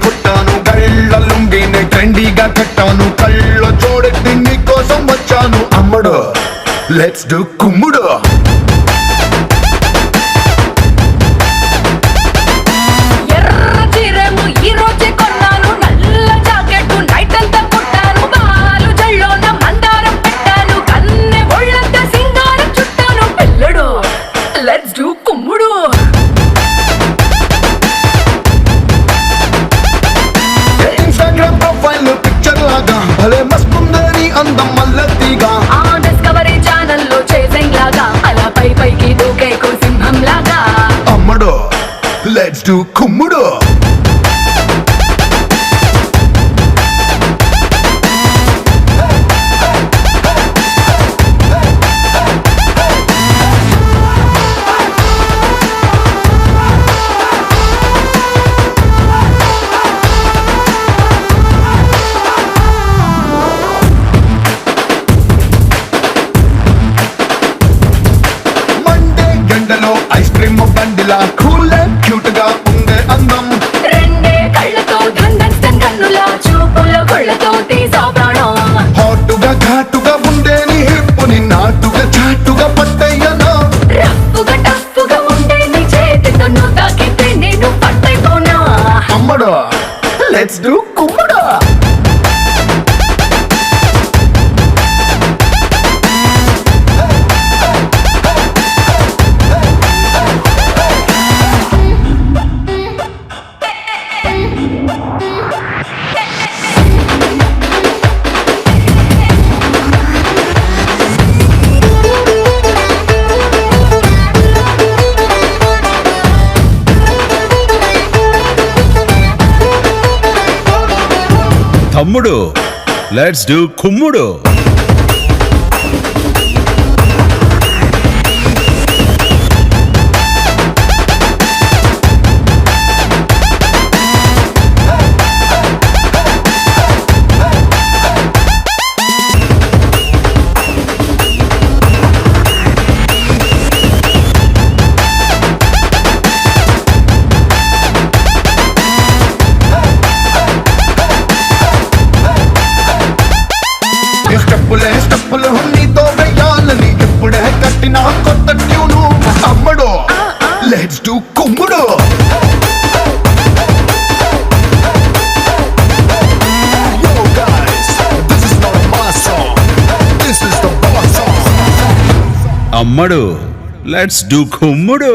పుట్టాను, కళ్ళ లుంగిని ట్రెండీగా కట్టాను, కళ్ళ చూడెత్తి నీ కోసం వచ్చాను. అమ్మడు లెట్స్ డు కుమ్ముడు. ఇన్స్టాగ్రామ్ ప్రొఫైల్ పిక్చర్ లాగా భలే మస్తుందని అందం మల్లతిగా, ఆ డిస్కవరీ ఛానల్లో చేసింగ్ లాగా అలా పై పైకి దూకేకు సింహం లాగా. అమ్మడు లెట్స్ డు కుమ్ముడు. ఐస్ క్రీమ్ బండిలా కూల్ క్యూట్ గా ఉండే అందం, రెండే కళ్ళతో ధన్ కన్నులా చూపుల కొళ్ళతో తీసా ప్రాణం. హాటుగా ఘాటుగా ఉండే నీ హిప్పుని నాటుగా చాటుగా పట్టయ్యనా, రఫ్ఫుగా టఫ్ఫుగా ఉండే నీ చేతితో నువ్వు తాకితే నేను పట్టైపోనా. అమ్మడు లెట్స్ డు కుమ్ముడు. తమ్ముడు లెట్స్ డు కుమ్ముడు. స్టెప్పులు నీతో వెయ్యాలని ఎప్పుడే కట్టిన కొత్త ట్యూను. అమ్మడు లెట్స్ డు కుమ్ముడు. అమ్మడు లెట్స్ డు కుమ్ముడు.